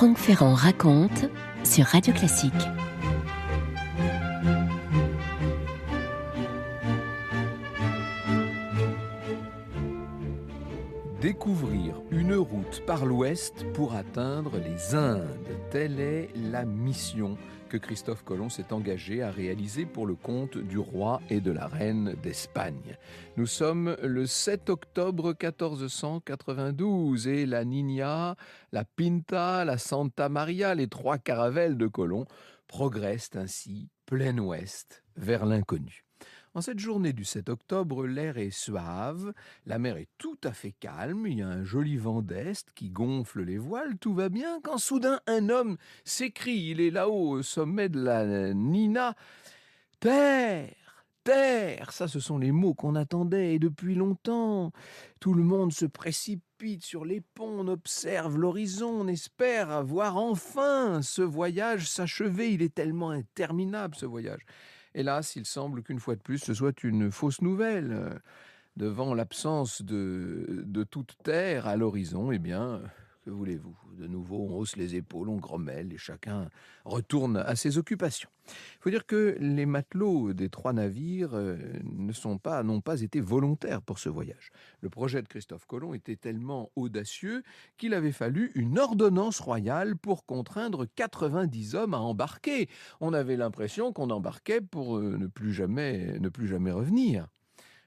Franck Ferrand raconte sur Radio Classique. Découvrir une route par l'ouest pour atteindre les Indes. Telle est la mission que Christophe Colomb s'est engagé à réaliser pour le compte du roi et de la reine d'Espagne. Nous sommes le 7 octobre 1492 et la Niña, la Pinta, la Santa Maria, les trois caravelles de Colomb progressent ainsi plein ouest vers l'inconnu. En cette journée du 7 octobre, l'air est suave, la mer est tout à fait calme, il y a un joli vent d'est qui gonfle les voiles, tout va bien, quand soudain un homme s'écrie, il est là-haut au sommet de la Nina, « Terre ! Terre !» Ça, ce sont les mots qu'on attendait depuis longtemps. Tout le monde se précipite sur les ponts, on observe l'horizon, on espère voir enfin ce voyage s'achever. Il est tellement interminable, ce voyage. Hélas, il semble qu'une fois de plus, ce soit une fausse nouvelle. Devant l'absence de toute terre à l'horizon, eh bien, que voulez-vous ? De nouveau, on hausse les épaules, on grommelle et chacun retourne à ses occupations. Il faut dire que les matelots des trois navires n'ont pas été volontaires pour ce voyage. Le projet de Christophe Colomb était tellement audacieux qu'il avait fallu une ordonnance royale pour contraindre 90 hommes à embarquer. On avait l'impression qu'on embarquait pour ne plus jamais revenir.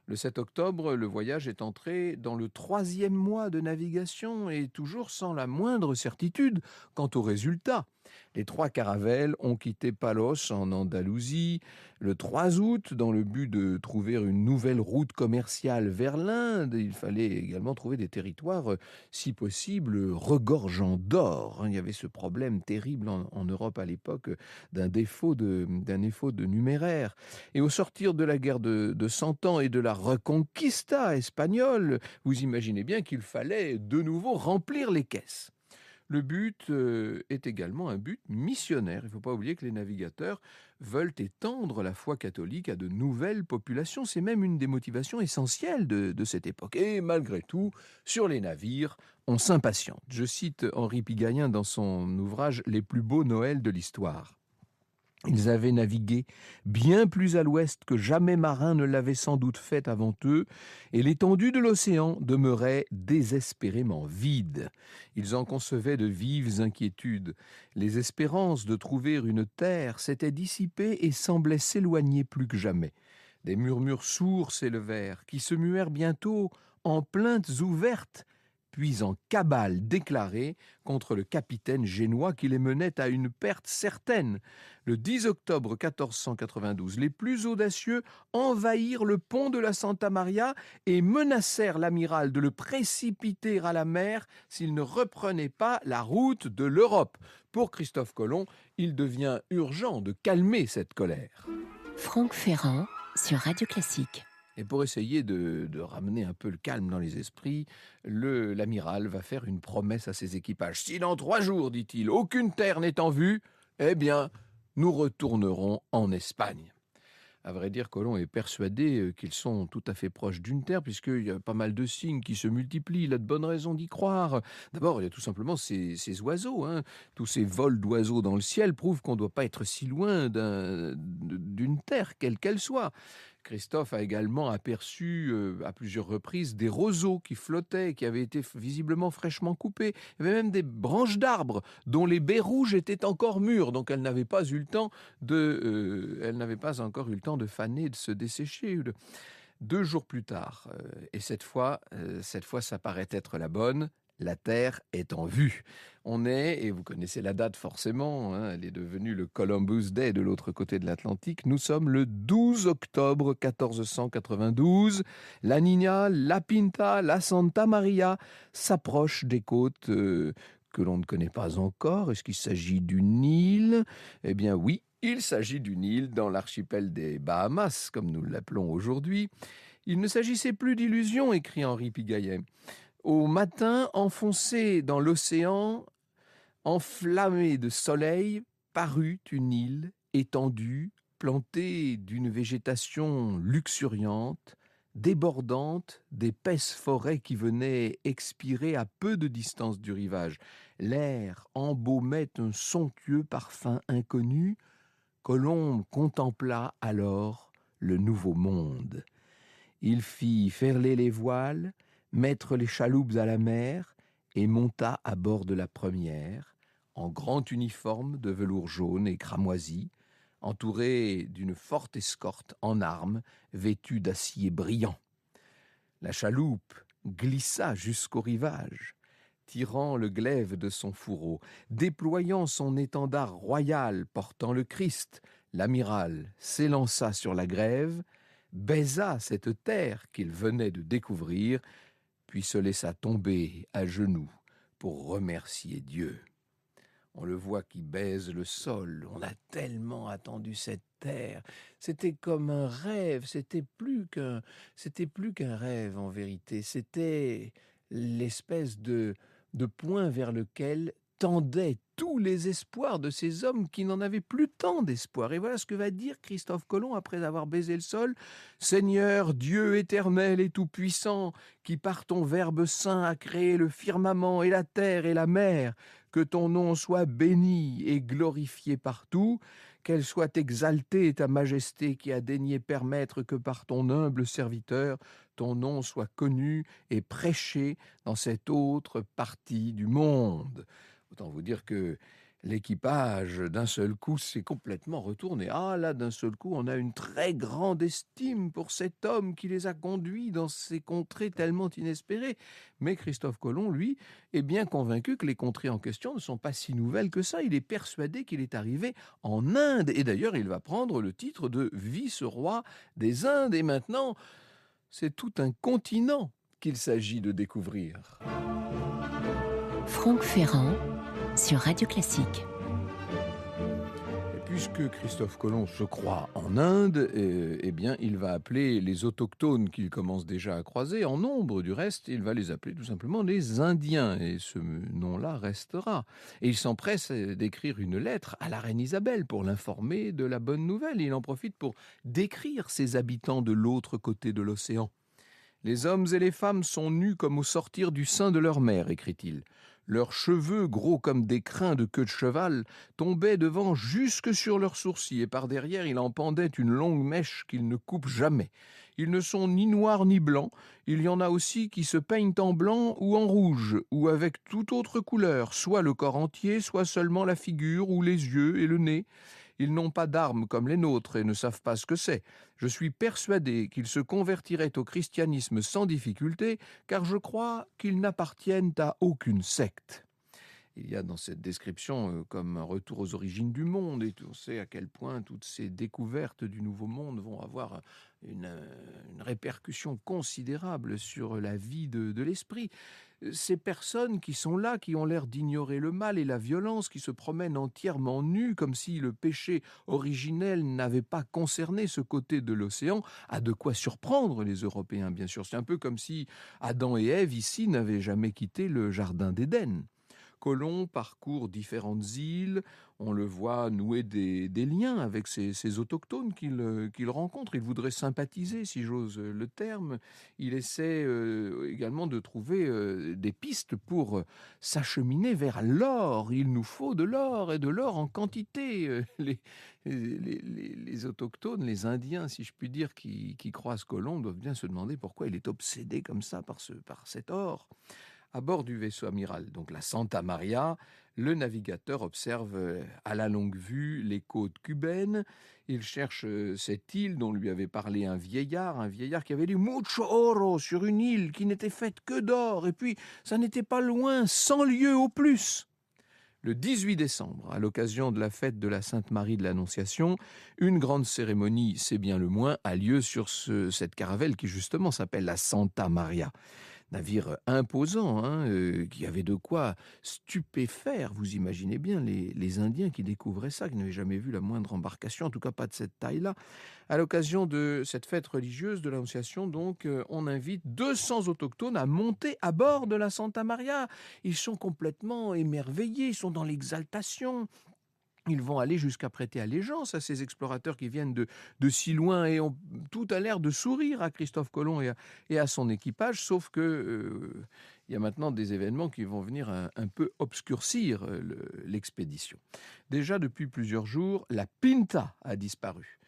Le 7 octobre, le voyage est entré dans le 3e mois de navigation et toujours sans la moindre certitude quant au résultat. Les trois caravelles ont quitté Palos en Andalousie le 3 août dans le but de trouver une nouvelle route commerciale vers l'Inde. Il fallait également trouver des territoires, si possible, regorgeant d'or. Il y avait ce problème terrible en Europe à l'époque d'un défaut de numéraire. Et au sortir de la guerre de 100 ans et de la Reconquista espagnole, vous imaginez bien qu'il fallait de nouveau remplir les caisses. Le but est également un but missionnaire. Il ne faut pas oublier que les navigateurs veulent étendre la foi catholique à de nouvelles populations. C'est même une des motivations essentielles de cette époque. Et malgré tout, sur les navires, on s'impatiente. Je cite Henri Pigayen dans son ouvrage « Les plus beaux Noëls de l'histoire ». Ils avaient navigué bien plus à l'ouest que jamais marin ne l'avait sans doute fait avant eux, et l'étendue de l'océan demeurait désespérément vide. Ils en concevaient de vives inquiétudes. Les espérances de trouver une terre s'étaient dissipées et semblaient s'éloigner plus que jamais. Des murmures sourds s'élevèrent, qui se muèrent bientôt en plaintes ouvertes, puis en cabale déclarée contre le capitaine génois qui les menait à une perte certaine. Le 10 octobre 1492, les plus audacieux envahirent le pont de la Santa Maria et menacèrent l'amiral de le précipiter à la mer s'il ne reprenait pas la route de l'Europe. Pour Christophe Colomb, il devient urgent de calmer cette colère. Franck Ferrand sur Radio Classique. Et pour essayer de ramener un peu le calme dans les esprits, l'amiral va faire une promesse à ses équipages. Si dans 3 jours, dit-il, aucune terre n'est en vue, eh bien, nous retournerons en Espagne. À vrai dire, Colomb est persuadé qu'ils sont tout à fait proches d'une terre, puisqu'il y a pas mal de signes qui se multiplient. Il a de bonnes raisons d'y croire. D'abord, il y a tout simplement ces oiseaux. Tous ces vols d'oiseaux dans le ciel prouvent qu'on ne doit pas être si loin d'une terre, quelle qu'elle soit. Christophe a également aperçu à plusieurs reprises des roseaux qui flottaient, qui avaient été visiblement fraîchement coupés. Il y avait même des branches d'arbres dont les baies rouges étaient encore mûres, donc elles n'avaient pas encore eu le temps de faner, de se dessécher. 2 jours plus tard, et cette fois, ça paraît être la bonne. La Terre est en vue. On est, et vous connaissez la date forcément, elle est devenue le Columbus Day de l'autre côté de l'Atlantique. Nous sommes le 12 octobre 1492. La Niña, la Pinta, la Santa Maria s'approchent des côtes que l'on ne connaît pas encore. Est-ce qu'il s'agit d'une île ? Eh bien oui, il s'agit d'une île dans l'archipel des Bahamas, comme nous l'appelons aujourd'hui. Il ne s'agissait plus d'illusions, écrit Henri Pigayen. Au matin, enfoncé dans l'océan, enflammé de soleil, parut une île étendue, plantée d'une végétation luxuriante, débordante d'épaisses forêts qui venaient expirer à peu de distance du rivage. L'air embaumait un somptueux parfum inconnu. Colomb contempla alors le nouveau monde. Il fit ferler les voiles, mettre les chaloupes à la mer et monta à bord de la première, en grand uniforme de velours jaune et cramoisi, entouré d'une forte escorte en armes, vêtue d'acier brillant. La chaloupe glissa jusqu'au rivage, tirant le glaive de son fourreau, déployant son étendard royal portant le Christ. L'amiral s'élança sur la grève, baisa cette terre qu'il venait de découvrir, puis se laissa tomber à genoux pour remercier Dieu. On le voit qui baise le sol. On a tellement attendu cette terre. C'était comme un rêve. C'était plus qu'un rêve en vérité. C'était l'espèce de point vers lequel tendaient tous les espoirs de ces hommes qui n'en avaient plus tant d'espoir. Et voilà ce que va dire Christophe Colomb après avoir baisé le sol. « Seigneur, Dieu éternel et tout-puissant, qui par ton Verbe saint a créé le firmament et la terre et la mer, que ton nom soit béni et glorifié partout, qu'elle soit exaltée ta majesté qui a daigné permettre que par ton humble serviteur, ton nom soit connu et prêché dans cette autre partie du monde. » Autant vous dire que l'équipage, d'un seul coup, s'est complètement retourné. Ah là, d'un seul coup, on a une très grande estime pour cet homme qui les a conduits dans ces contrées tellement inespérées. Mais Christophe Colomb, lui, est bien convaincu que les contrées en question ne sont pas si nouvelles que ça. Il est persuadé qu'il est arrivé en Inde. Et d'ailleurs, il va prendre le titre de vice-roi des Indes. Et maintenant, c'est tout un continent qu'il s'agit de découvrir. Franck Ferrand sur Radio Classique. Et puisque Christophe Colomb se croit en Inde, eh bien, il va appeler les autochtones qu'il commence déjà à croiser, en nombre du reste, il va les appeler tout simplement les Indiens, et ce nom-là restera. Et il s'empresse d'écrire une lettre à la reine Isabelle pour l'informer de la bonne nouvelle. Il en profite pour décrire ces habitants de l'autre côté de l'océan. « Les hommes et les femmes sont nus comme au sortir du sein de leur mère, écrit-il. Leurs cheveux, gros comme des crins de queue de cheval, tombaient devant jusque sur leurs sourcils, et par derrière il en pendait une longue mèche qu'ils ne coupent jamais. Ils ne sont ni noirs ni blancs, il y en a aussi qui se peignent en blanc ou en rouge, ou avec toute autre couleur, soit le corps entier, soit seulement la figure, ou les yeux et le nez. Ils n'ont pas d'armes comme les nôtres et ne savent pas ce que c'est. Je suis persuadé qu'ils se convertiraient au christianisme sans difficulté, car je crois qu'ils n'appartiennent à aucune secte. » Il y a dans cette description comme un retour aux origines du monde, et on sait à quel point toutes ces découvertes du Nouveau Monde vont avoir une répercussion considérable sur la vie de l'esprit. Ces personnes qui sont là, qui ont l'air d'ignorer le mal et la violence, qui se promènent entièrement nus, comme si le péché originel n'avait pas concerné ce côté de l'océan, a de quoi surprendre les Européens, bien sûr. C'est un peu comme si Adam et Ève, ici, n'avaient jamais quitté le jardin d'Éden. Colomb parcourt différentes îles, on le voit nouer des liens avec ces autochtones qu'il rencontre. Il voudrait sympathiser, si j'ose le terme. Il essaie également de trouver des pistes pour s'acheminer vers l'or. Il nous faut de l'or, et de l'or en quantité. Les autochtones, les Indiens, si je puis dire, qui croisent Colomb, doivent bien se demander pourquoi il est obsédé comme ça par cet or. À bord du vaisseau amiral, donc la Santa Maria, le navigateur observe à la longue vue les côtes cubaines. Il cherche cette île dont lui avait parlé un vieillard qui avait dit « mucho oro » sur une île qui n'était faite que d'or. Et puis, ça n'était pas loin, 100 lieues au plus. Le 18 décembre, à l'occasion de la fête de la Sainte Marie de l'Annonciation, une grande cérémonie, c'est bien le moins, a lieu sur cette caravelle qui justement s'appelle la Santa Maria. Navire imposant, qui avait de quoi stupéfaire, vous imaginez bien, les Indiens qui découvraient ça, qui n'avaient jamais vu la moindre embarcation, en tout cas pas de cette taille-là. À l'occasion de cette fête religieuse de l'Annonciation, donc, on invite 200 autochtones à monter à bord de la Santa Maria. Ils sont complètement émerveillés, ils sont dans l'exaltation. Ils vont aller jusqu'à prêter allégeance à ces explorateurs qui viennent de si loin et ont tout à l'air de sourire à Christophe Colomb et à son équipage, sauf que il y a maintenant des événements qui vont venir un peu obscurcir l'expédition. Déjà depuis plusieurs jours, la Pinta a disparu.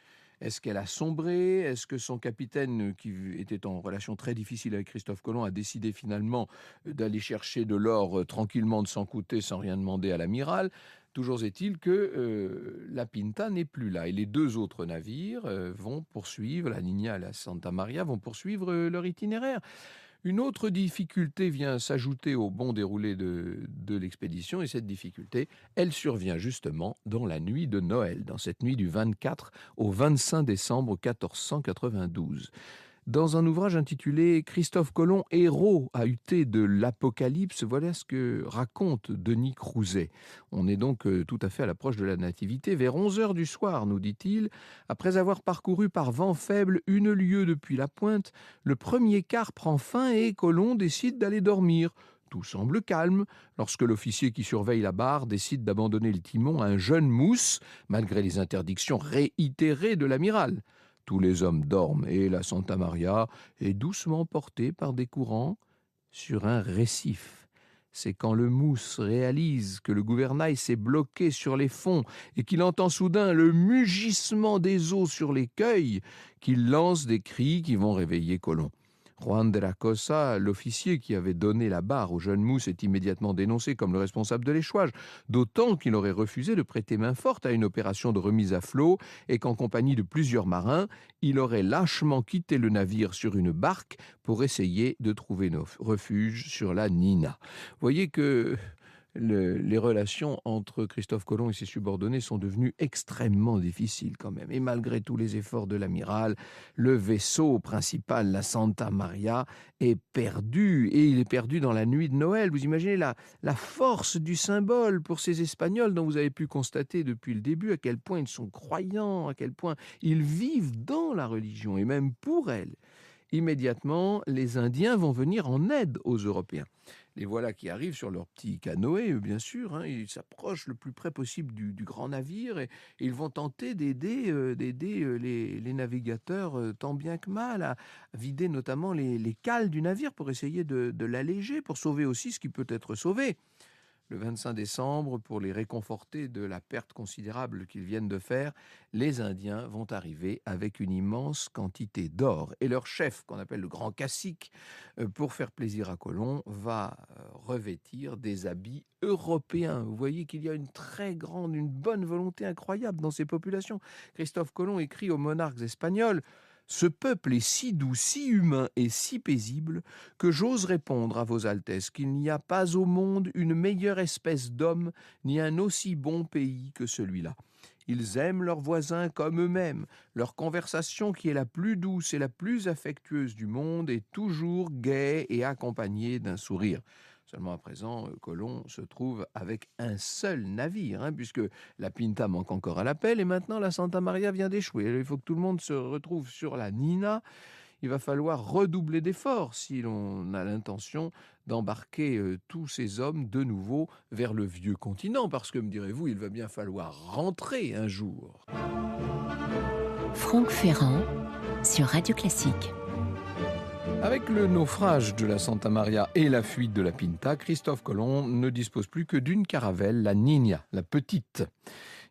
Est-ce qu'elle a sombré? Est-ce que son capitaine, qui était en relation très difficile avec Christophe Colomb, a décidé finalement d'aller chercher de l'or tranquillement de son côté sans rien demander à l'amiral? Toujours est-il que la Pinta n'est plus là et les deux autres navires vont poursuivre, la Niña et la Santa Maria vont poursuivre leur itinéraire. Une autre difficulté vient s'ajouter au bon déroulé de l'expédition et cette difficulté, elle survient justement dans la nuit de Noël, dans cette nuit du 24 au 25 décembre 1492. Dans un ouvrage intitulé Christophe Colomb, héros ahuté de l'Apocalypse, voilà ce que raconte Denis Crouzet. On est donc tout à fait à l'approche de la Nativité. Vers 11 heures du soir, nous dit-il, après avoir parcouru par vent faible 1 lieue depuis la pointe, le premier quart prend fin et Colomb décide d'aller dormir. Tout semble calme lorsque l'officier qui surveille la barre décide d'abandonner le timon à un jeune mousse, malgré les interdictions réitérées de l'amiral. Tous les hommes dorment et la Santa Maria est doucement portée par des courants sur un récif. C'est quand le mousse réalise que le gouvernail s'est bloqué sur les fonds et qu'il entend soudain le mugissement des eaux sur l'écueil qu'il lance des cris qui vont réveiller Colomb. Juan de la Cosa, l'officier qui avait donné la barre au jeune mousse, est immédiatement dénoncé comme le responsable de l'échouage, d'autant qu'il aurait refusé de prêter main forte à une opération de remise à flot et qu'en compagnie de plusieurs marins, il aurait lâchement quitté le navire sur une barque pour essayer de trouver refuge sur la Nina. Vous voyez que les relations entre Christophe Colomb et ses subordonnés sont devenues extrêmement difficiles quand même. Et malgré tous les efforts de l'amiral, le vaisseau principal, la Santa Maria, est perdu. Et il est perdu dans la nuit de Noël. Vous imaginez la force du symbole pour ces Espagnols dont vous avez pu constater depuis le début à quel point ils sont croyants, à quel point ils vivent dans la religion et même pour elle. Immédiatement, les Indiens vont venir en aide aux Européens. Les voilà qui arrivent sur leur petit canoë, bien sûr, ils s'approchent le plus près possible du grand navire et ils vont tenter d'aider les navigateurs tant bien que mal à vider notamment les cales du navire pour essayer de l'alléger, pour sauver aussi ce qui peut être sauvé. Le 25 décembre, pour les réconforter de la perte considérable qu'ils viennent de faire, les Indiens vont arriver avec une immense quantité d'or. Et leur chef, qu'on appelle le grand cacique, pour faire plaisir à Colomb, va revêtir des habits européens. Vous voyez qu'il y a une bonne volonté incroyable dans ces populations. Christophe Colomb écrit aux monarques espagnols: ce peuple est si doux, si humain et si paisible que j'ose répondre à vos altesses qu'il n'y a pas au monde une meilleure espèce d'homme ni un aussi bon pays que celui-là. Ils aiment leurs voisins comme eux-mêmes. Leur conversation, qui est la plus douce et la plus affectueuse du monde, est toujours gaie et accompagnée d'un sourire. Seulement à présent, Colomb se trouve avec un seul navire, puisque la Pinta manque encore à l'appel et maintenant la Santa Maria vient d'échouer. Il faut que tout le monde se retrouve sur la Nina. Il va falloir redoubler d'efforts si l'on a l'intention d'embarquer tous ces hommes de nouveau vers le vieux continent, parce que, me direz-vous, il va bien falloir rentrer un jour. Franck Ferrand sur Radio Classique. Avec le naufrage de la Santa Maria et la fuite de la Pinta, Christophe Colomb ne dispose plus que d'une caravelle, la Niña, la petite.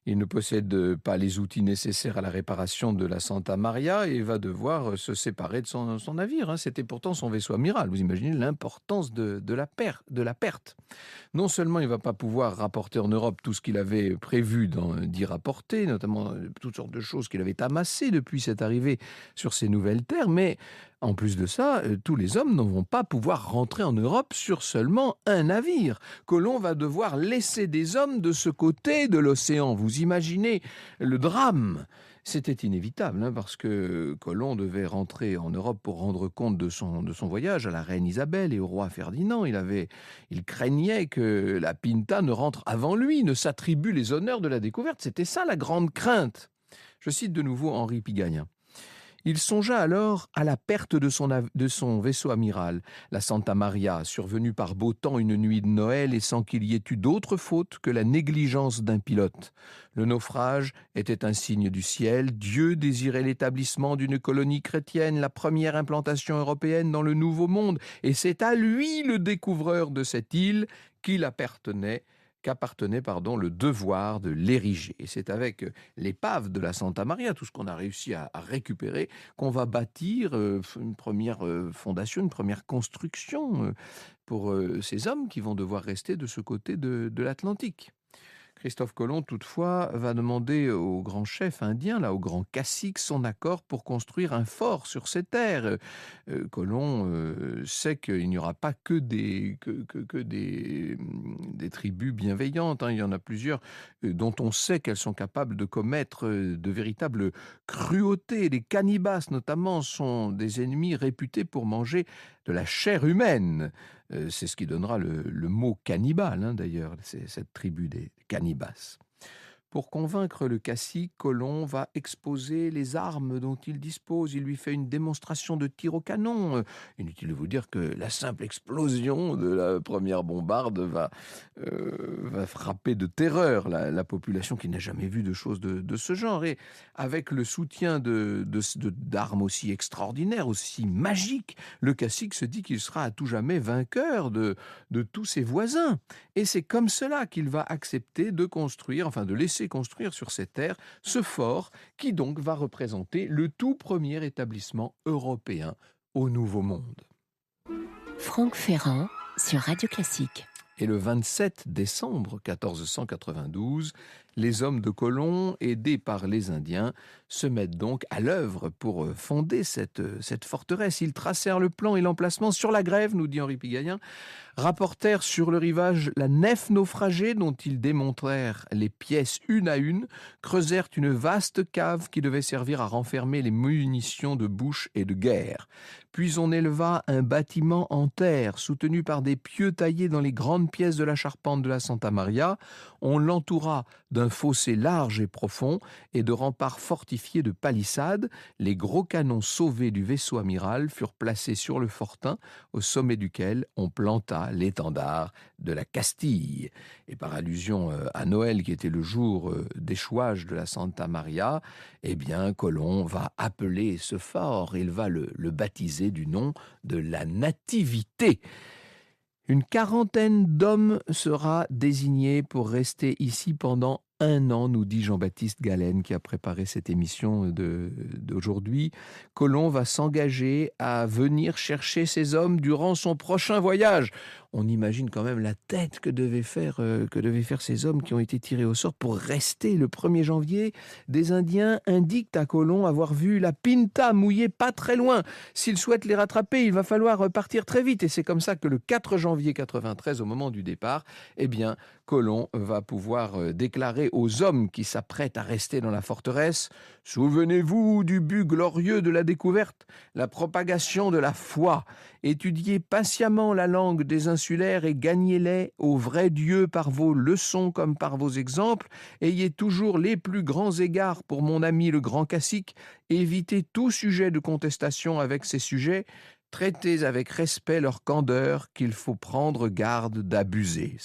Il ne possède pas les outils nécessaires à la réparation de la Santa Maria et va devoir se séparer de son navire. C'était pourtant son vaisseau amiral. Vous imaginez l'importance de la perte. Non seulement il ne va pas pouvoir rapporter en Europe tout ce qu'il avait prévu d'y rapporter, notamment toutes sortes de choses qu'il avait amassées depuis cette arrivée sur ces nouvelles terres, mais en plus de ça, tous les hommes ne vont pas pouvoir rentrer en Europe sur seulement un navire. Colomb va devoir laisser des hommes de ce côté de l'océan. Vous imaginez le drame. C'était inévitable, parce que Colomb devait rentrer en Europe pour rendre compte de son voyage à la reine Isabelle et au roi Ferdinand. Il craignait que la Pinta ne rentre avant lui, ne s'attribue les honneurs de la découverte. C'était ça la grande crainte. Je cite de nouveau Henri Pigagnin. Il songea alors à la perte de son vaisseau amiral, la Santa Maria, survenue par beau temps une nuit de Noël et sans qu'il y ait eu d'autre faute que la négligence d'un pilote. Le naufrage était un signe du ciel. Dieu désirait l'établissement d'une colonie chrétienne, la première implantation européenne dans le Nouveau Monde, et c'est à lui, le découvreur de cette île, qu'appartenait le devoir de l'ériger. Et c'est avec l'épave de la Santa Maria, tout ce qu'on a réussi à récupérer, qu'on va bâtir une première fondation, une première construction pour ces hommes qui vont devoir rester de ce côté de l'Atlantique. Christophe Colomb, toutefois, va demander au grand chef indien, au grand cacique, son accord pour construire un fort sur ces terres. Colomb sait qu'il n'y aura pas que des tribus bienveillantes. Il y en a plusieurs dont on sait qu'elles sont capables de commettre de véritables cruautés. Les cannibas, notamment, sont des ennemis réputés pour manger de la chair humaine. C'est ce qui donnera le mot cannibale, d'ailleurs, c'est cette tribu des cannibas. Pour convaincre le cacique, Colomb va exposer les armes dont il dispose. Il lui fait une démonstration de tir au canon. Inutile de vous dire que la simple explosion de la première bombarde va frapper de terreur la population qui n'a jamais vu de choses de ce genre. Et avec le soutien d'armes aussi extraordinaires, aussi magiques, le cacique se dit qu'il sera à tout jamais vainqueur de tous ses voisins. Et c'est comme cela qu'il va accepter de laisser construire sur ces terres ce fort qui donc va représenter le tout premier établissement européen au Nouveau Monde. Franck Ferrand sur Radio Classique. Et le 27 décembre 1492, les hommes de Colomb, aidés par les Indiens, se mettent donc à l'œuvre pour fonder cette forteresse. Ils tracèrent le plan et l'emplacement sur la grève, nous dit Henri Pigayen, rapportèrent sur le rivage la nef naufragée dont ils démontrèrent les pièces une à une, creusèrent une vaste cave qui devait servir à renfermer les munitions de bouche et de guerre. Puis on éleva un bâtiment en terre, soutenu par des pieux taillés dans les grandes pièces de la charpente de la Santa Maria. On l'entoura d'un fossé large et profond et de remparts fortifiés de palissades. Les gros canons sauvés du vaisseau amiral furent placés sur le fortin, au sommet duquel on planta l'étendard de la Castille. Et par allusion à Noël, qui était le jour d'échouage de la Santa Maria, Colomb va appeler ce fort, il va le baptiser du nom de la Nativité. Une quarantaine d'hommes sera désignée pour rester ici pendant 1 an, nous dit Jean-Baptiste Galen, qui a préparé cette émission d'aujourd'hui. Colomb va s'engager à venir chercher ces hommes durant son prochain voyage. On imagine quand même la tête que devaient faire ces hommes qui ont été tirés au sort pour rester le 1er janvier. Des Indiens indiquent à Colomb avoir vu la Pinta mouiller pas très loin. S'il souhaite les rattraper, il va falloir partir très vite. Et c'est comme ça que le 4 janvier 93, au moment du départ, Colomb va pouvoir déclarer aux hommes qui s'apprêtent à rester dans la forteresse: « Souvenez-vous du but glorieux de la découverte, la propagation de la foi. Étudiez patiemment la langue des insulaires et gagnez-les au vrai Dieu par vos leçons comme par vos exemples. Ayez toujours les plus grands égards pour mon ami le grand cacique. Évitez tout sujet de contestation avec ces sujets. Traitez avec respect leur candeur qu'il faut prendre garde d'abuser. »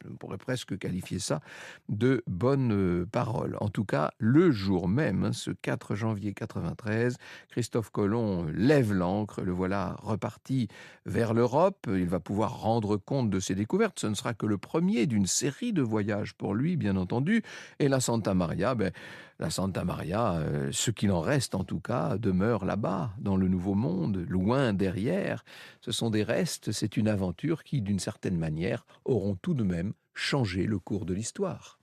On pourrait presque qualifier ça de bonnes paroles. En tout cas, le jour même, ce 4 janvier 93, Christophe Colomb lève l'ancre, le voilà reparti vers l'Europe. Il va pouvoir rendre compte de ses découvertes. Ce ne sera que le premier d'une série de voyages pour lui, bien entendu. Et la Santa Maria, ce qu'il en reste en tout cas, demeure là-bas, dans le Nouveau Monde, loin derrière. Ce sont des restes, c'est une aventure qui, d'une certaine manière, auront tout de même changé le cours de l'histoire.